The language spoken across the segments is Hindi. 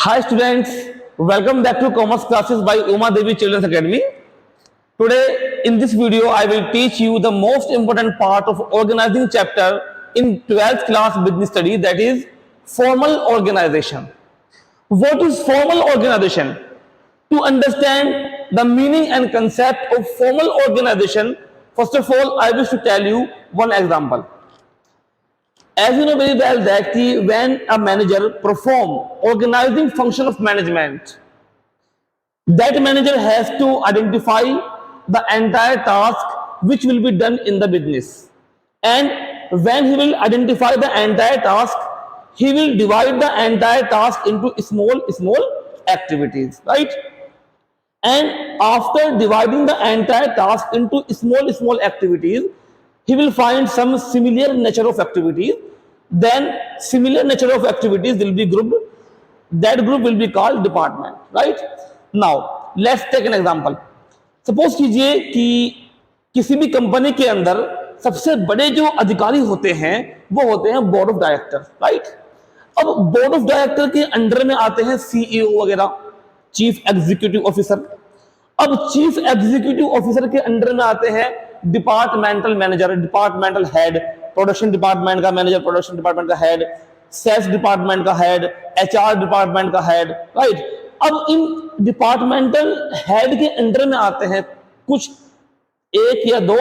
Hi students, welcome back to Commerce classes by Uma Devi Children's Academy. Today in this video I will teach you the most important part of organizing chapter in 12th class business study, that is formal organization. What is formal organization? To understand the meaning and concept of formal organization, first of all I wish to tell you one example. As you know very well that when a manager perform organizing function of management, that manager has to identify the entire task which will be done in the business, and when he will identify the entire task, he will divide the entire task into small activities, right? And after dividing the entire task into small activities, he will find some similar nature of activities. Then similar nature of activities will be grouped. That group will be called department, right? Now let's take an example. Suppose कीजिए कि किसी भी कंपनी के अंदर सबसे बड़े जो अधिकारी होते हैं वो होते हैं बोर्ड ऑफ डायरेक्टर, राइट? अब बोर्ड ऑफ डायरेक्टर के अंडर में आते हैं सीईओ वगैरह, चीफ एग्जीक्यूटिव ऑफिसर। अब चीफ एग्जीक्यूटिव ऑफिसर के अंडर में आते हैं departmental manager, departmental head, production department का मैनेजर, प्रोडक्शन डिपार्टमेंट का हेड, सेल्स डिपार्टमेंट का हेड, एचआर डिपार्टमेंट का हेड, राइट? अब इन डिपार्टमेंटल हेड के अंडर में आते हैं कुछ एक या दो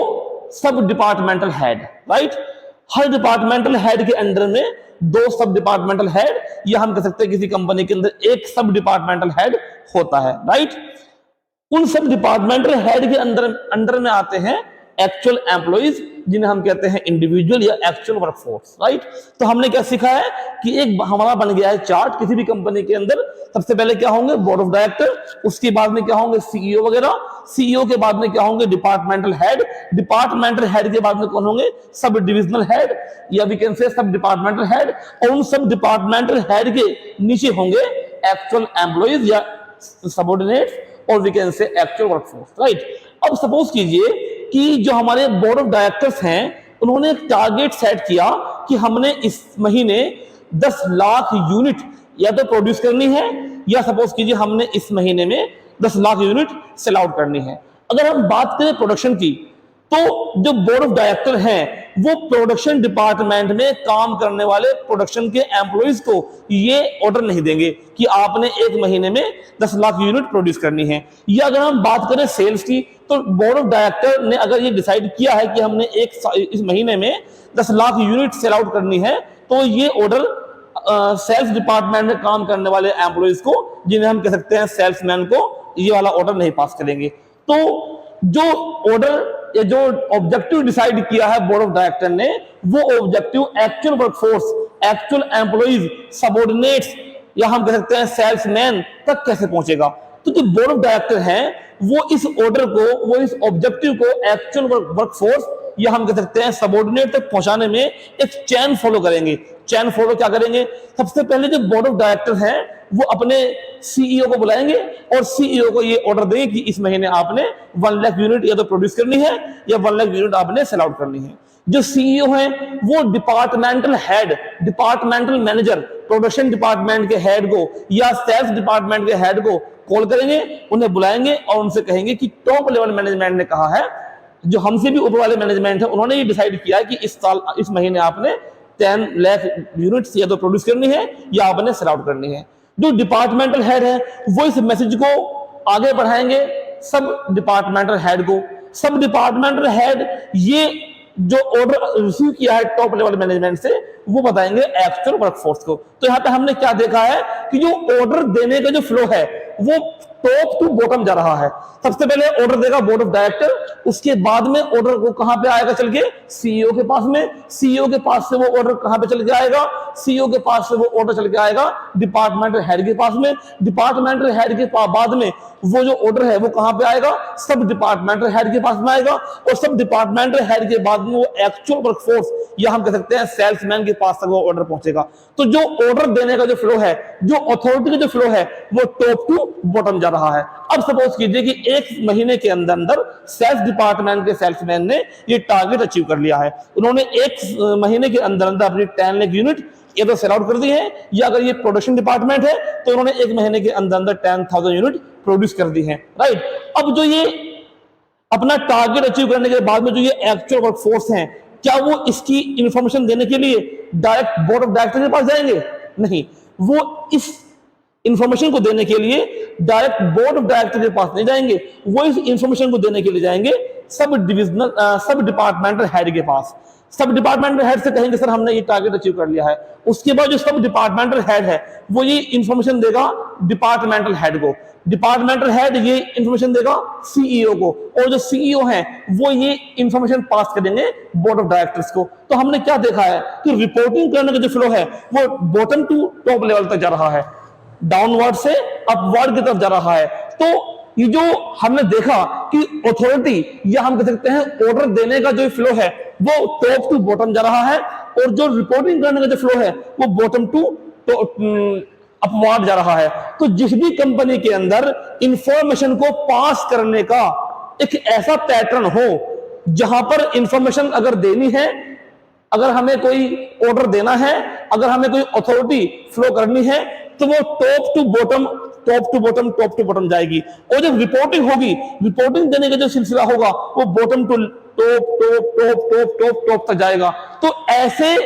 सब डिपार्टमेंटल हेड, राइट? हर डिपार्टमेंटल हेड के अंडर में दो सब डिपार्टमेंटल हेड, या हम कह सकते हैं किसी कंपनी के अंदर एक सब डिपार्टमेंटल हेड होता है, राइट? उन सब डिपार्टमेंटल हेड के अंडर में आते हैं एक्चुअल एम्प्लॉइज, जिन्हें हम कहते हैं इंडिविजुअल या एक्चुअल वर्कफोर्स, राइट? तो हमने क्या सीखा है कि एक हमारा बन गया है चार्ट किसी भी कंपनी के अंदर। सबसे पहले क्या होंगे? बोर्ड ऑफ डायरेक्टर, उसके बाद में क्या होंगे? सीईओ वगैरह, सीईओ के बाद में क्या होंगे? डिपार्टमेंटल हेड, डिपार्टमेंटल हेड के बाद में कौन होंगे? सब डिविजनल हेड, या वी कैन से सब डिपार्टमेंटल हेड, और उन सब डिपार्टमेंटल हेड के नीचे होंगे एक्चुअल एम्प्लॉइज या सबऑर्डिनेट्स, और we can say actual workforce, right? अब सपोज कीजिए कि जो हमारे बोर्ड ऑफ डायरेक्टर्स हैं उन्होंने एक टारगेट सेट किया कि हमने इस महीने 10 लाख यूनिट या तो प्रोड्यूस करनी है, या सपोज कीजिए हमने इस महीने में 10 लाख यूनिट सेल आउट करनी है। अगर हम बात करें प्रोडक्शन की, तो जो बोर्ड ऑफ डायरेक्टर हैं वो प्रोडक्शन डिपार्टमेंट में काम करने वाले प्रोडक्शन के एम्प्लॉइज को ये ऑर्डर नहीं देंगे कि आपने एक महीने में 10 लाख यूनिट प्रोड्यूस करनी है। या अगर हम बात करें सेल्स की, तो बोर्ड ऑफ डायरेक्टर ने अगर ये डिसाइड किया है कि हमने इस महीने में 10 लाख यूनिट सेल आउट करनी है, तो ये ऑर्डर सेल्स डिपार्टमेंट में काम करने वाले एम्प्लॉइज को, जिन्हें हम कह सकते हैं सेल्समैन को, ये वाला ऑर्डर नहीं पास करेंगे। तो जो ऑर्डर या जो ऑब्जेक्टिव डिसाइड किया है बोर्ड ऑफ डायरेक्टर ने, वो objective actual workforce, actual employees, subordinates, या हम कह सकते हैं सेल्समैन तक कैसे पहुंचेगा? तो जो बोर्ड ऑफ डायरेक्टर हैं वो इस ऑर्डर को, वो इस ऑब्जेक्टिव को एक्चुअल वर्कफोर्स या हम कह सकते हैं सबऑर्डिनेट तक पहुंचाने में एक चैन फॉलो करेंगे। चैन फॉलो क्या करेंगे? सबसे पहले जो बोर्ड ऑफ डायरेक्टर हैं वो अपने सीईओ को बुलाएंगे और सीईओ को ये ऑर्डर देंगे कि इस महीने आपने 1 लाख यूनिट या तो प्रोड्यूस करनी है या 1 लाख यूनिट आपने सेल आउट करनी है। जो सीईओ हैं वो departmental head, departmental manager, production department के हेड को या सेल्स डिपार्टमेंट के हेड को कॉल करेंगे, उन्हें बुलाएंगे और उनसे कहेंगे कि टॉप लेवल मैनेजमेंट ने कहा है, जो हमसे भी ऊपर वाले मैनेजमेंट है, उन्होंने ये डिसाइड किया है कि इस महीने आपने 10 लाख यूनिट्स या तो प्रोड्यूस करनी है या आपने सेल आउट करनी है। जो डिपार्टमेंटल हेड है वो इस मैसेज को आगे बढ़ाएंगे सब डिपार्टमेंटल हेड को। सब डिपार्टमेंटल हेड ये जो ऑर्डर रिसीव किया है टॉप लेवल मैनेजमेंट से वो बताएंगे एक्चुअल वर्कफोर्स को। तो यहाँ पे हमने क्या देखा है कि जो ऑर्डर देने का जो फ्लो है वो टॉप टू बॉटम जा रहा है। सबसे पहले ऑर्डर देगा बोर्ड ऑफ डायरेक्टर, उसके बाद में ऑर्डर को कहां पे आएगा? चल के सीईओ के पास में, सीईओ के पास से वो ऑर्डर कहां पे चल के आएगा? सीईओ के पास से वो ऑर्डर चल के आएगा डिपार्टमेंटल हेड के पास में, डिपार्टमेंटल हेड के बाद में वो जो ऑर्डर है वो कहां पे आएगा? सब डिपार्टमेंटल हेड के पास में आएगा, और सब डिपार्टमेंटल हेड के बाद में वो एक्चुअल वर्कफोर्स या हम कह सकते हैं सेल्समैन के पास तक वो ऑर्डर पहुंचेगा। तो जो ऑर्डर देने का जो फ्लो है, जो अथॉरिटी का जो फ्लो है, वो टॉप टू बॉटम जा रहा है। अब सपोज कीजिए कि एक महीने के अंदर अंदर सेल्स डिपार्टमेंट के सेल्समैन ने ये टारगेट अचीव कर लिया है। उन्होंने एक महीने के अंदर अंदर अपनी 10 लाख यूनिट ये तो सेल आउट कर दी है, या अगर ये प्रोडक्शन डिपार्टमेंट है तो उन्होंने एक महीने के अंदर अंदर 10,000 यूनिट प्रोड्यूस कर दी है, राइट। अब जो ये अपना टारगेट अचीव करने के बाद में जो ये एक्चुअल वर्कफोर्स है, क्या वो इसकी इंफॉर्मेशन देने के लिए डायरेक्ट बोर्ड ऑफ डायरेक्टर के पास जाएंगे? नहीं, वो इस इंफॉर्मेशन को देने के लिए डायरेक्ट बोर्ड ऑफ डायरेक्टर के पास नहीं जाएंगे, वो इस इंफॉर्मेशन को देने के लिए जाएंगे सब डिपार्टमेंटल हेड के पास। सब डिपार्टमेंटल हेड से कहेंगे सर हमने ये टारगेट अचीव कर लिया है। उसके बाद जो सब डिपार्टमेंटल हेड है वो ये इंफॉर्मेशन देगा डिपार्टमेंटल हेड को, डिपार्टमेंटल हेड ये इंफॉर्मेशन देगा सीईओ को, और जो सीईओ है वो ये इंफॉर्मेशन पास करेंगे बोर्ड ऑफ डायरेक्टर्स को। तो हमने क्या देखा है कि रिपोर्टिंग करने का जो फ्लो है वो बॉटम टू टॉप लेवल तक जा रहा है, डाउनवर्ड से अपवर्ड की तरफ जा रहा है। तो ये जो हमने देखा कि अथॉरिटी या हम कह सकते हैं ऑर्डर देने का जो फ्लो है वो टॉप टू बॉटम जा रहा है, और जो रिपोर्टिंग करने का जो फ्लो है वो बॉटम टू अपवर्ड जा रहा है। तो जिस भी कंपनी के अंदर इंफॉर्मेशन को पास करने का एक ऐसा पैटर्न हो जहां पर इंफॉर्मेशन अगर देनी है, अगर हमें कोई ऑर्डर देना है, अगर हमें कोई अथॉरिटी फ्लो करनी है, तो वो top to bottom top to bottom top to bottom जाएगी। और जब रिपोर्टिंग होगी, रिपोर्टिंग देने का जो सिलसिला होगा वो bottom to top top top top top top तक जाएगा। तो ऐसे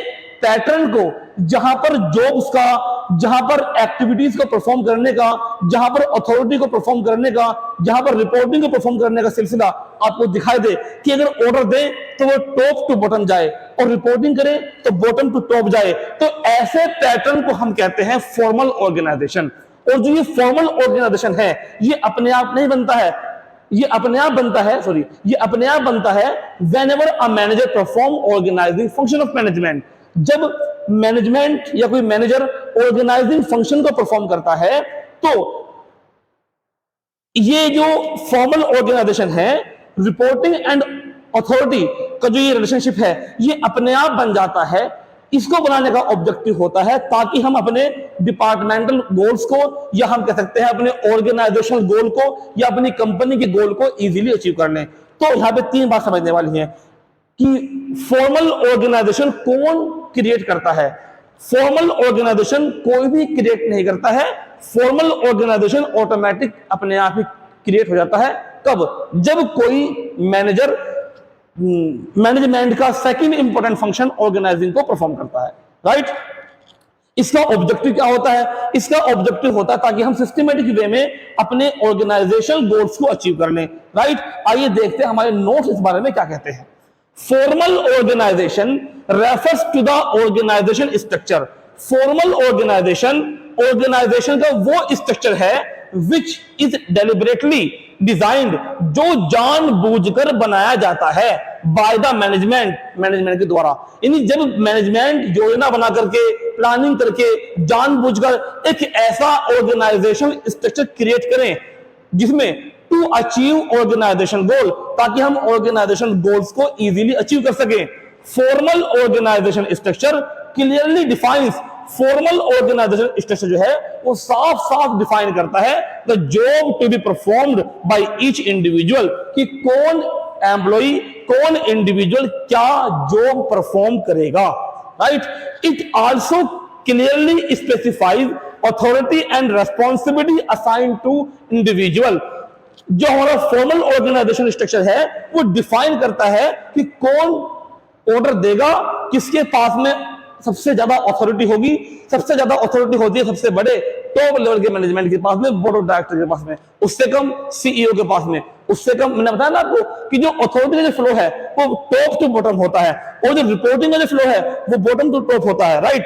पैटर्न को जहां पर जॉब्स का, जहां पर एक्टिविटीज को परफॉर्म करने का, जहां पर अथॉरिटी को परफॉर्म करने का, जहां पर रिपोर्टिंग को परफॉर्म करने का सिलसिला आपको दिखाई दे कि अगर ऑर्डर दे तो वो टॉप टू बॉटम जाए और रिपोर्टिंग करे तो बॉटम टू टॉप जाए, तो ऐसे पैटर्न को हम कहते हैं फॉर्मल ऑर्गेनाइजेशन। और जो ये फॉर्मल ऑर्गेनाइजेशन है ये अपने आप नहीं बनता है, ये अपने आप बनता है whenever a manager perform organising function of management. जब मैनेजमेंट या कोई मैनेजर ऑर्गेनाइजिंग फंक्शन को परफॉर्म करता है तो ये जो फॉर्मल ऑर्गेनाइजेशन है, रिपोर्टिंग एंड अथॉरिटी का जो ये रिलेशनशिप है ये अपने आप बन जाता है। इसको बनाने का ऑब्जेक्टिव होता है ताकि हम अपने डिपार्टमेंटल गोल्स को, या हम कह सकते हैं अपने ऑर्गेनाइजेशनल गोल को, या अपनी कंपनी के गोल को इजीली अचीव कर लें। तो यहां पे 3 बात समझने वाली है कि फॉर्मल ऑर्गेनाइजेशन कौन क्रिएट करता है। फॉर्मल ऑर्गेनाइजेशन कोई भी क्रिएट नहीं करता है, फॉर्मल ऑर्गेनाइजेशन ऑटोमेटिक अपने आप ही क्रिएट हो जाता है। कब? जब कोई मैनेजर मैनेजमेंट का सेकंड इंपॉर्टेंट फंक्शन ऑर्गेनाइजिंग को परफॉर्म करता है, राइट। इसका ऑब्जेक्टिव क्या होता है? इसका ऑब्जेक्टिव होता है ताकि हम सिस्टमेटिक वे में अपने ऑर्गेनाइजेशनल गोल्स को अचीव कर लें, राइट। आइए देखते हैं हमारे नोट्स इस बारे में क्या कहते हैं। Formal organisation refers to the organisation structure. Formal organisation का वो स्ट्रक्चर है विच इज डेलिबरेटली डिजाइंड, जो जानबूझकर बनाया जाता है बाय द मैनेजमेंट के द्वारा। यानी जब मैनेजमेंट योजना बना करके, प्लानिंग करके, जानबूझकर एक ऐसा ऑर्गेनाइजेशन स्ट्रक्चर क्रिएट करें जिसमें टू अचीव ऑर्गेनाइजेशन गोल, ताकि हम ऑर्गेनाइजेशन गोल्स को इजीली अचीव कर सकें। Formal organisation structure clearly defines, formal organisation structure जो है वो साफ साफ डिफाइन करता है the job to be performed by each individual, कि कौन एम्प्लॉई, कौन इंडिविजुअल क्या जॉब परफॉर्म करेगा, right. It also clearly specifies authority and responsibility assign to individual. जो हमारा फॉर्मल ऑर्गेनाइजेशन स्ट्रक्चर है वो डिफाइन करता है कि कौन ऑर्डर देगा, किसके पास में सबसे ज्यादा अथॉरिटी होगी। सबसे ज्यादा अथॉरिटी होती है सबसे बड़े टॉप लेवल के मैनेजमेंट के पास में, बोर्ड ऑफ डायरेक्टर के पास में, उससे कम सीईओ के पास में, उससे कम, मैंने बताया ना आपको कि जो अथॉरिटी का जो फ्लो है वो टॉप टू बॉटम होता है, और जो रिपोर्टिंग का जो फ्लो है वो बॉटम टू टॉप होता है, right.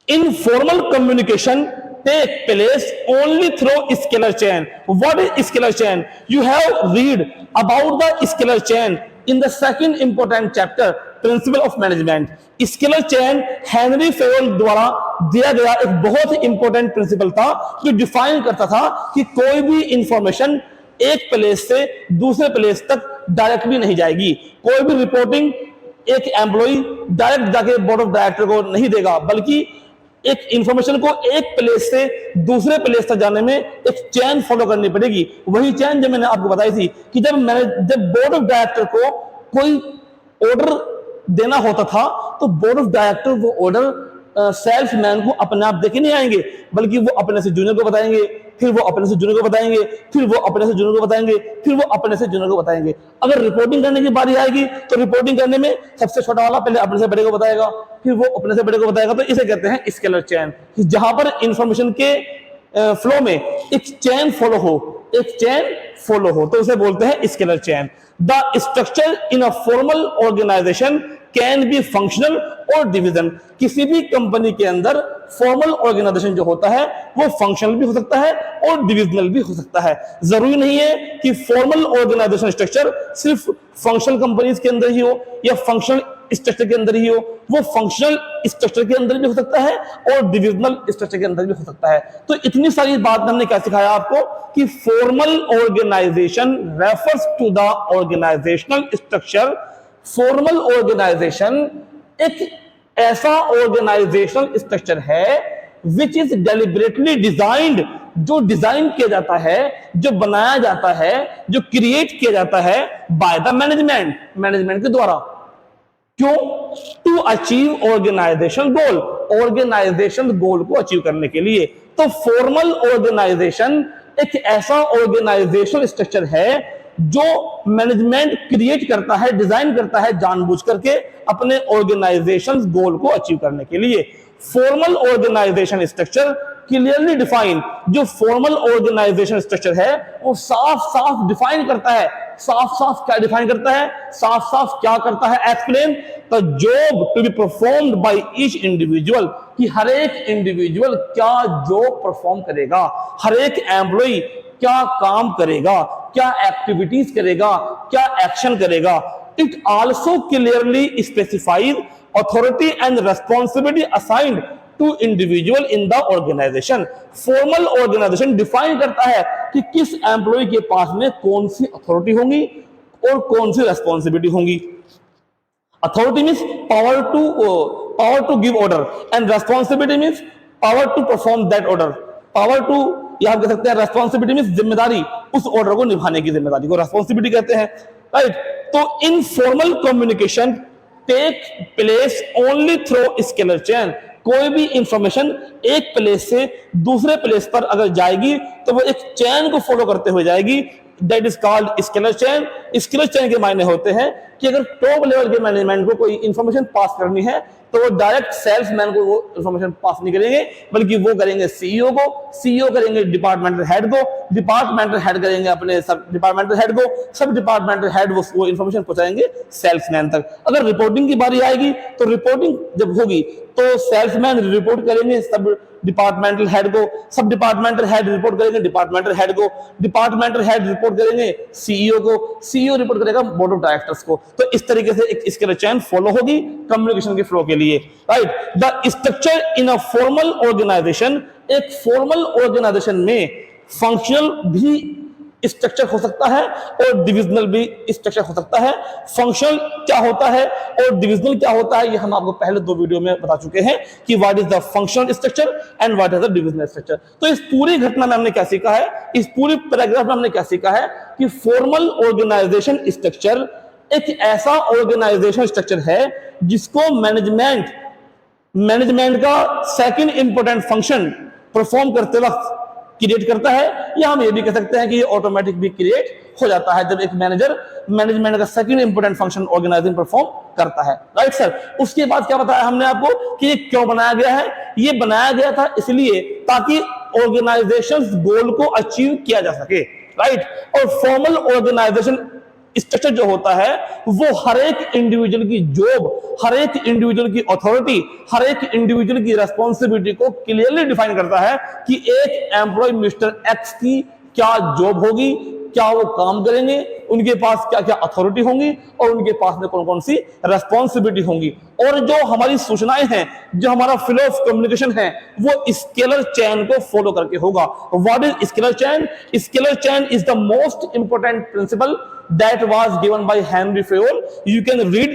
Informal communication take place only through scalar chain. What is scalar chain? You have read about the scalar chain in the second important chapter, Principle of Management. Scalar chain Henry Fayol द्वारा दिया गया एक बहुत ही इंपॉर्टेंट प्रिंसिपल था जो डिफाइन करता था कि कोई भी इंफॉर्मेशन एक प्लेस से दूसरे प्लेस तक डायरेक्टली नहीं जाएगी। कोई भी रिपोर्टिंग एक एम्प्लॉय डायरेक्ट जाके बोर्ड ऑफ डायरेक्टर को नहीं देगा, बल्कि एक इंफॉर्मेशन को एक प्लेस से दूसरे प्लेस तक जाने में एक चेन फॉलो करनी पड़ेगी। वही चेन जो मैंने आपको बताई थी कि जब बोर्ड ऑफ डायरेक्टर को कोई ऑर्डर देना होता था तो बोर्ड ऑफ डायरेक्टर वो ऑर्डर सेल्समैन को अपने आप देके नहीं आएंगे, बल्कि वो अपने से जूनियर को बताएंगे, फिर वो अपने से जूनियर को बताएंगे, फिर वो अपने से जूनियर को बताएंगे, फिर वो अपने से जूनियर को बताएंगे। अगर रिपोर्टिंग करने की बारी आएगी तो रिपोर्टिंग करने में सबसे छोटा वाला पहले अपने से बड़े को बताएगा, फिर वो अपने से बड़े को बताएगा। तो इसे कहते हैं स्केलर चेन, जहां पर इंफॉर्मेशन के फ्लो में एक चेन फॉलो हो, तो उसे बोलते हैं scalar chain. The structure in a formal organisation can be functional और डिविजन। किसी भी कंपनी के अंदर फॉर्मल ऑर्गेनाइजेशन जो होता है वो फंक्शनल भी हो सकता है और डिविजनल भी हो सकता है। जरूरी नहीं है कि फॉर्मल ऑर्गेनाइजेशन स्ट्रक्चर सिर्फ फंक्शनल कंपनीज के अंदर ही हो या फंक्शनल स्ट्रक्चर के अंदर ही हो, वो फंक्शनल स्ट्रक्चर के अंदर भी हो सकता है और डिविजनल स्ट्रक्चर के अंदर भी हो सकता है। तो इतनी सारी बात हमने क्या सिखाया आपको कि formal organisation refers to the organisational structure. Formal organisation एक ऐसा ऑर्गेनाइजेशनल स्ट्रक्चर है विच इज डेलिबरेटली डिजाइंड, जो डिजाइन किया जाता है, जो बनाया जाता है, जो क्रिएट किया जाता है बाय द मैनेजमेंट के द्वारा। क्यों? To achieve organization goal, organization goal को अचीव करने के लिए। तो फॉर्मल ऑर्गेनाइजेशन एक ऐसा ऑर्गेनाइजेशनल स्ट्रक्चर है जो मैनेजमेंट क्रिएट करता है, डिजाइन करता है जानबूझ करके अपने ऑर्गेनाइजेशन गोल को अचीव करने के लिए। Formal organisation structure clearly define, जो फॉर्मल ऑर्गेनाइजेशन स्ट्रक्चर है वो साफ साफ डिफाइन करता है। साफ साफ क्या डिफाइन करता है? साफ साफ क्या करता है? Explain the job to be performed by each individual, कि हर एक इंडिविजुअल क्या जॉब परफॉर्म करेगा, हर एक एम्प्लॉय क्या काम करेगा, क्या एक्टिविटीज करेगा, क्या एक्शन करेगा। It also clearly specifies authority and responsibility assigned to individual in the organization। Formal organisation define करता है कि किस एम्प्लॉय के पास में कौन सी अथॉरिटी होगी और कौन सी रेस्पॉन्सिबिलिटी होगी। Authority means power to give order and responsibility means power to perform that order. Power to या आप कह सकते हैं रेस्पॉन्सिबिलिटी मीन्स जिम्मेदारी, उस ऑर्डर को निभाने की जिम्मेदारी को रेस्पॉन्सिबिलिटी कहते हैं, राइट। तो in formal communication take place only through scalar chain. कोई भी इंफॉर्मेशन एक प्लेस से दूसरे प्लेस पर अगर जाएगी तो वो एक चेन को फॉलो करते हुए जाएगी, that is called scalar chain. Scalar chain के मायने होते हैं कि अगर टॉप लेवल के मैनेजमेंट को कोई इंफॉर्मेशन पास करनी है तो वो डायरेक्ट सेल्समैन को वो इंफॉर्मेशन पास नहीं करेंगे, बल्कि वो करेंगे सीईओ को, सीईओ करेंगे डिपार्टमेंटल हेड को, डिपार्टमेंटल हेड करेंगे अपने सब डिपार्टमेंटल हेड को, सब डिपार्टमेंटल हेड वो इंफॉर्मेशन पहुंचाएंगे सेल्समैन तक। अगर रिपोर्टिंग की बारी आएगी तो रिपोर्टिंग जब होगी तो सेल्समैन रिपोर्ट करेंगे सब डिपार्टमेंटल हेड को, सब डिपार्टमेंटल हेड रिपोर्ट करेंगे डिपार्टमेंटल हेड को, डिपार्टमेंटल हेड रिपोर्ट करेंगे सीईओ को, सीईओ रिपोर्ट करेगा बोर्ड ऑफ डायरेक्टर्स को। तो इस तरीके से एक स्केलर चेन फॉलो होगी कम्युनिकेशन के फ्लो के लिए, right. The structure in a formal organisation, एक फॉर्मल ऑर्गेनाइजेशन में फंक्शनल भी स्ट्रक्चर हो सकता है और डिविजनल भी स्ट्रक्चर हो सकता है। फंक्शनल क्या होता है और डिविजनल क्या होता है ये हम आपको पहले 2 वीडियो में बता चुके हैं कि what is the functional structure and what is the divisional structure. तो इस पूरी घटना में हमने क्या सीखा है, इस पूरी पैराग्राफ में हमने क्या सीखा है कि फॉर्मल ऑर्गेनाइजेशन स्ट्रक्चर एक ऐसा ऑर्गेनाइजेशन स्ट्रक्चर है जिसको मैनेजमेंट का सेकंड इंपॉर्टेंट फंक्शन परफॉर्म करते वक्त क्रिएट करता है, या हम ये भी कह सकते हैं कि ये ऑटोमेटिक भी क्रिएट हो जाता है जब एक मैनेजर मैनेजमेंट का second important function organising perform करता है, राइट सर। उसके बाद क्या बताया हमने आपको कि ये क्यों बनाया गया है? ये बनाया गया था इसलिए ताकि ऑर्गेनाइजेशन गोल को अचीव किया जा सके, राइट। और फॉर्मल ऑर्गेनाइजेशन स्ट्रक्चर जो होता है वो हर एक इंडिविजुअल की जॉब, हर एक इंडिविजुअल की अथॉरिटी, हर एक इंडिविजुअल की रेस्पॉन्सिबिलिटी को क्लियरली डिफाइन करता है कि एक एम्प्लॉय मिस्टर एक्स की क्या जॉब होगी, क्या वो काम करेंगे, उनके पास क्या क्या अथॉरिटी होंगी और उनके पास में कौन कौन सी रेस्पॉन्सिबिलिटी होंगी। और जो हमारी सूचनाएं हैं, जो हमारा फ्लो ऑफ कम्युनिकेशन है वो स्केलर चेन को फॉलो करके होगा। What is scalar chain? Scalar chain is the most important principle that was given by Henry Fayol. You can read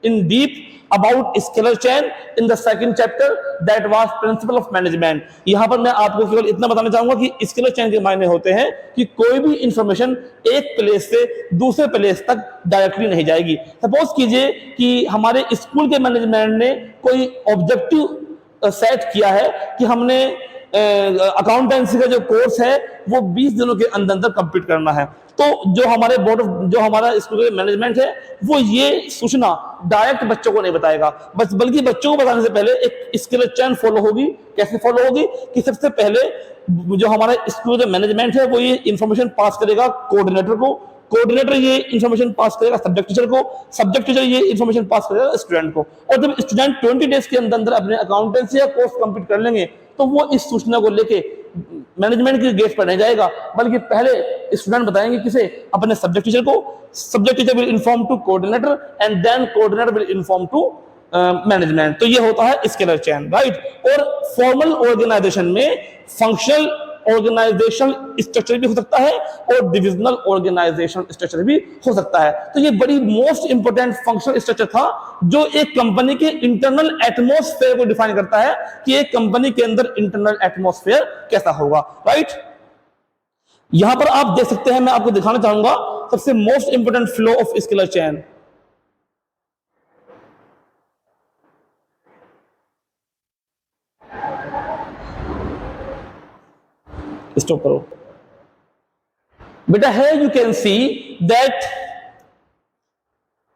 in deep about scalar chain in the second chapter, that was principle of management. यहां पर मैं आपको केवल इतना बताना चाहूंगा कि स्केलर चेन के मायने होते हैं कि कोई भी इंफॉर्मेशन एक प्लेस से दूसरे प्लेस तक डायरेक्टली नहीं जाएगी। सपोज कीजिए कि हमारे स्कूल के मैनेजमेंट ने कोई ऑब्जेक्टिव सेट किया है कि हमने अकाउंटेंसी का जो कोर्स है वो 20 दिनों के अंदर अंदर कंप्लीट करना है। तो जो हमारा स्कूल का मैनेजमेंट है वो ये सूचना डायरेक्ट बच्चों को नहीं बताएगा, बल्कि बच्चों को बताने से पहले एक स्केलर चेन फॉलो होगी। कैसे फॉलो होगी कि सबसे पहले जो हमारा स्कूल का मैनेजमेंट है वो ये इंफॉर्मेशन पास करेगा कोऑर्डिनेटर को, कोऑर्डिनेटर ये इंफॉर्मेशन पास करेगा सब्जेक्ट टीचर को, सब्जेक्ट टीचर ये इंफॉर्मेशन पास करेगा स्टूडेंट को। और जब स्टूडेंट 20 डेज के अंदर अंदर अपने अकाउंटेंसी का कोर्स कंप्लीट कर लेंगे तो वो इस सूचना को लेके मैनेजमेंट के गेट पर नहीं जाएगा, बल्कि पहले स्टूडेंट बताएंगे किसे, अपने सब्जेक्ट टीचर को। Subject teacher will inform to coordinator and then coordinator will inform to management. तो ये होता है स्केलर चेन, राइट। और फॉर्मल ऑर्गेनाइजेशन में फंक्शनल ऑर्गेनाइजेशन स्ट्रक्चर भी हो सकता है और डिविजनल ऑर्गेनाइजेशन स्ट्रक्चर भी हो सकता है। तो ये बड़ी मोस्ट इंपोर्टेंट फंक्शनल स्ट्रक्चर था जो एक कंपनी के इंटरनल एटमॉस्फेयर को डिफाइन करता है कि एक कंपनी के अंदर इंटरनल एटमॉस्फेयर कैसा होगा, राइट। यहां पर आप देख सकते हैं, मैं आपको दिखाना चाहूंगा सबसे most important flow of scalar chain. Stop करो बेटा। है you can see that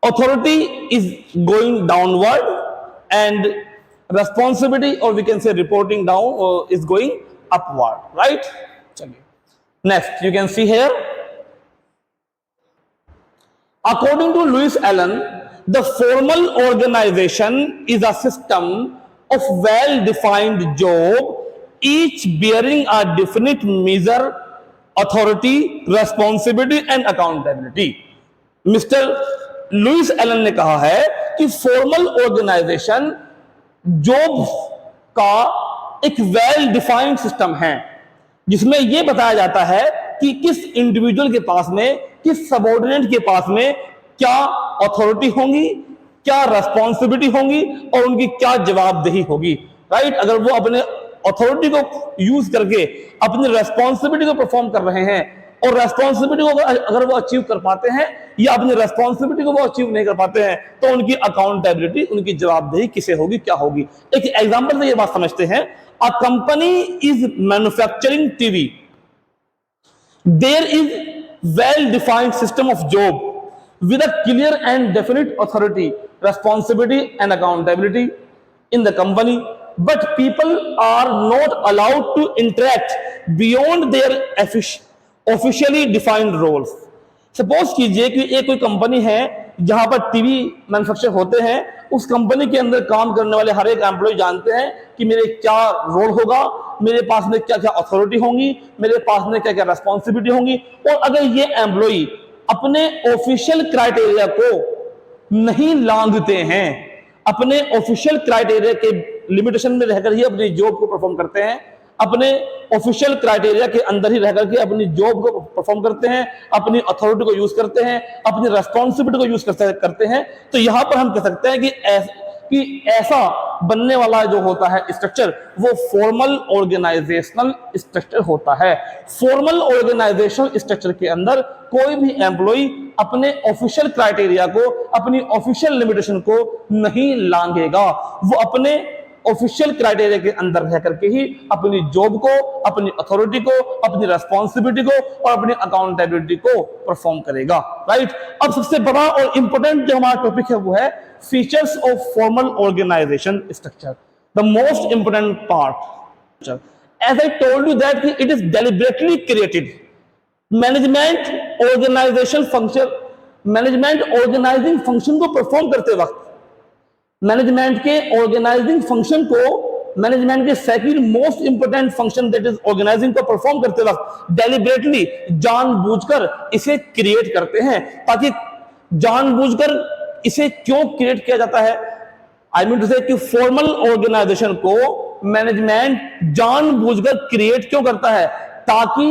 authority is going downward and responsibility और we can say reporting down is going upward, right. चलिए next you can see here, according to Louis Allen the formal organization is a system of well defined job each bearing a definite measure, authority, responsibility and accountability। Mister Louis Allen ने कहा है कि फॉर्मल ऑर्गेनाइजेशन जॉब का एक वेल डिफाइंड सिस्टम है जिसमें यह बताया जाता है कि किस इंडिविजुअल के पास में, किस सबऑर्डिनेट के पास में क्या अथॉरिटी होगी, क्या रेस्पॉन्सिबिलिटी होगी और उनकी क्या जवाबदेही होगी, राइट। अगर वो अपने अथॉरिटी को यूज करके अपनी रेस्पॉन्सिबिलिटी को परफॉर्म कर रहे हैं और रेस्पॉन्सिबिलिटी को अगर वो अचीव कर पाते हैं या अपनी रेस्पॉन्सिबिलिटी को वो अचीव नहीं कर पाते हैं तो उनकी अकाउंटेबिलिटी, उनकी जवाबदेही किसे होगी, क्या होगी। एक एग्जांपल से ये बात समझते हैं। A company is manufacturing TV, there is well defined system of job with a clear and definite authority, responsibility and accountability in the company, but people are not allowed to interact beyond their officially defined roles। Suppose कीजिए कि एक कोई कंपनी है जहां पर टीवी मैन्युफैक्चर होते हैं, उस कंपनी के अंदर काम करने वाले हर एक एम्प्लॉय जानते हैं कि मेरे क्या रोल होगा, मेरे पास में क्या क्या अथॉरिटी होंगी, मेरे पास में क्या क्या रेस्पॉन्सिबिलिटी होंगी। और अगर ये एम्प्लॉय अपने ऑफिशियल क्राइटेरिया को नहीं लांघते हैं, अपने ऑफिशियल क्राइटेरिया के लिमिटेशन में रहकर ही अपनी जॉब को परफॉर्म करते हैं, अपने ऑफिशियल क्राइटेरिया के अंदर ही रहकर के अपनी जॉब को परफॉर्म करते हैं, अपनी अथॉरिटी को यूज करते हैं, अपनी रेस्पॉन्सिबिलिटी को यूज करते हैं, तो यहां पर हम कह सकते हैं कि ऐसा बनने वाला जो होता है स्ट्रक्चर वो फॉर्मल ऑर्गेनाइजेशनल स्ट्रक्चर होता है। फॉर्मल ऑर्गेनाइजेशनल स्ट्रक्चर के अंदर कोई भी एम्प्लॉय अपने ऑफिशियल क्राइटेरिया को, अपनी ऑफिशियल लिमिटेशन को नहीं लांघेगा। वो अपने ऑफिशियल क्राइटेरिया के अंदर रह करके ही अपनी जॉब को, अपनी अथॉरिटी को, अपनी रेस्पॉन्सिबिलिटी को और अपनी अकाउंटेबिलिटी को परफॉर्म करेगा, राइट। अब सबसे बड़ा और इंपॉर्टेंट जो हमारा टॉपिक है वो है features of formal organisation structure, the most important part. As I told you that it is deliberately created. Management organisation function, management organising function को परफॉर्म करते वक्त, मैनेजमेंट के ऑर्गेनाइजिंग फंक्शन को, मैनेजमेंट के second most important function that is organising को परफॉर्म करते वक्त डेलिबरेटली, जानबूझकर इसे क्रिएट करते हैं। ताकि जानबूझकर इसे क्यों क्रिएट किया जाता है, आई मीन टू से कि फॉर्मल ऑर्गेनाइजेशन को मैनेजमेंट जानबूझकर क्रिएट क्यों करता है, ताकि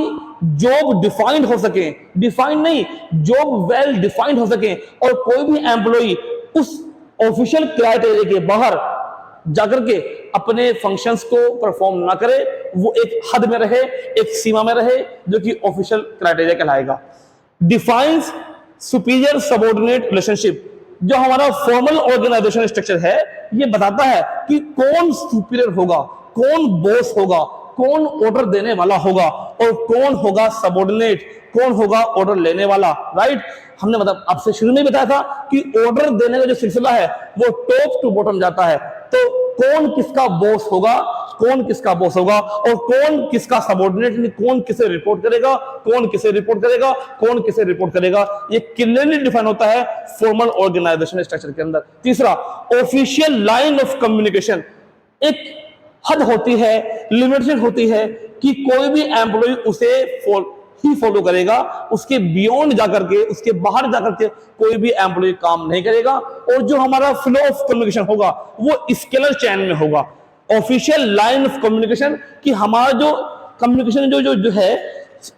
जॉब डिफाइंड हो सके, डिफाइंड नहीं, जॉब वेल डिफाइंड हो सके और कोई भी एम्प्लॉय उस ऑफिशियल क्राइटेरिया के बाहर जाकर के अपने फंक्शंस को परफॉर्म ना करे, वो एक हद में रहे, एक सीमा में रहे, जो कि ऑफिशियल क्राइटेरिया कहलाएगा। डिफाइंस सुपीरियर सबऑर्डिनेट रिलेशनशिप, जो हमारा फॉर्मल ऑर्गेनाइजेशन स्ट्रक्चर है, ये बताता है कि कौन सुपीरियर होगा, कौन बॉस होगा, कौन ऑर्डर देने वाला होगा और कौन होगा सबऑर्डिनेट, कौन होगा ऑर्डर लेने वाला। राइट, हमने मतलब आपसे शुरू में बताया था कि ऑर्डर देने का जो सिलसिला है वो टॉप टू बॉटम जाता है। तो कौन किसका बॉस होगा, कौन किसका बॉस होगा और कौन किसका सबऑर्डिनेट, कौन किसे रिपोर्ट करेगा, कौन किसे रिपोर्ट करेगा, कौन किसे रिपोर्ट करेगा, ये क्लियरली डिफाइन होता है फॉर्मल ऑर्गेनाइजेशन स्ट्रक्चर के अंदर। तीसरा, ऑफिशियल लाइन ऑफ कम्युनिकेशन, एक हद होती है, लिमिटेशन होती है कि कोई भी एम्प्लॉय उसे ही फॉलो करेगा, उसके बियॉन्ड जाकर के, उसके बाहर जाकर के कोई भी एम्प्लॉय काम नहीं करेगा। और जो हमारा फ्लो ऑफ कम्युनिकेशन होगा वो स्केलर चेन में होगा। ऑफिशियल लाइन ऑफ कम्युनिकेशन कि हमारा जो कम्युनिकेशन जो है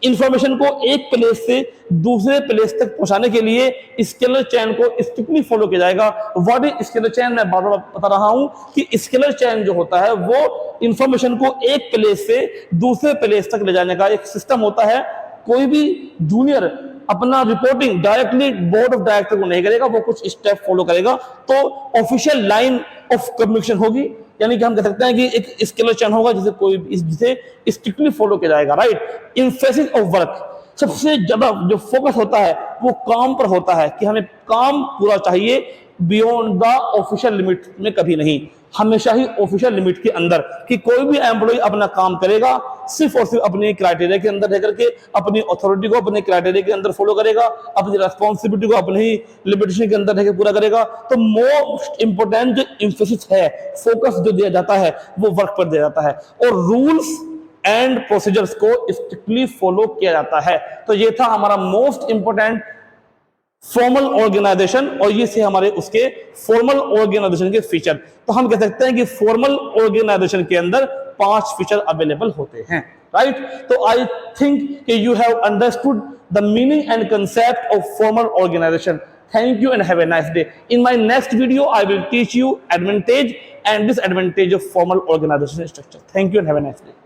इंफॉर्मेशन को एक प्लेस से दूसरे प्लेस तक पहुंचाने के लिए स्केलर चेन को स्ट्रिक्टली फॉलो किया जाएगा। व्हाट इज स्केलर चेन, मैं बार बार बता रहा हूं कि स्केलर चेन जो होता है वो इंफॉर्मेशन को एक प्लेस से दूसरे प्लेस तक ले जाने का एक सिस्टम होता है। कोई भी जूनियर अपना reporting directly board of director को नहीं करेगा, वो कुछ स्टेप फॉलो करेगा। तो ऑफिशियल लाइन ऑफ कम्युनिकेशन होगी, यानी कि हम कह सकते हैं कि एक स्केलर चेन होगा जिसे स्ट्रिक्टली फॉलो किया जाएगा। राइट, एम्फेसिस ऑफ वर्क, सबसे ज्यादा जो फोकस होता है वो काम पर होता है कि हमें काम पूरा चाहिए, बियॉन्ड द ऑफिशियल लिमिट में कभी नहीं, हमेशा ही ऑफिशियल लिमिट के अंदर, कि कोई भी एम्प्लॉय अपना काम करेगा सिर्फ और सिर्फ अपने क्राइटेरिया के अंदर रह करके, अपनी अथॉरिटी को अपने क्राइटेरिया के अंदर फॉलो करेगा, अपनी रेस्पॉन्सिबिलिटी को अपने ही लिमिटेशन के अंदर रहकर पूरा करेगा। तो मोस्ट इंपोर्टेंट जो एम्फेसिस है, फोकस जो दिया जाता है वो वर्क पर दिया जाता है और रूल्स एंड प्रोसीजर्स को स्ट्रिक्टली फॉलो किया जाता है। तो ये था हमारा मोस्ट इंपोर्टेंट फॉर्मल ऑर्गेनाइजेशन और ये से हमारे उसके फॉर्मल ऑर्गेनाइजेशन के फीचर। तो हम कह सकते हैं कि फॉर्मल ऑर्गेनाइजेशन के अंदर 5 फीचर अवेलेबल होते हैं। राइट, तो I think you have understood the meaning and concept of formal organisation. Thank you and have a nice day. In my next video, I will teach you advantage and disadvantage of formal organization structure. Thank you and have a nice day.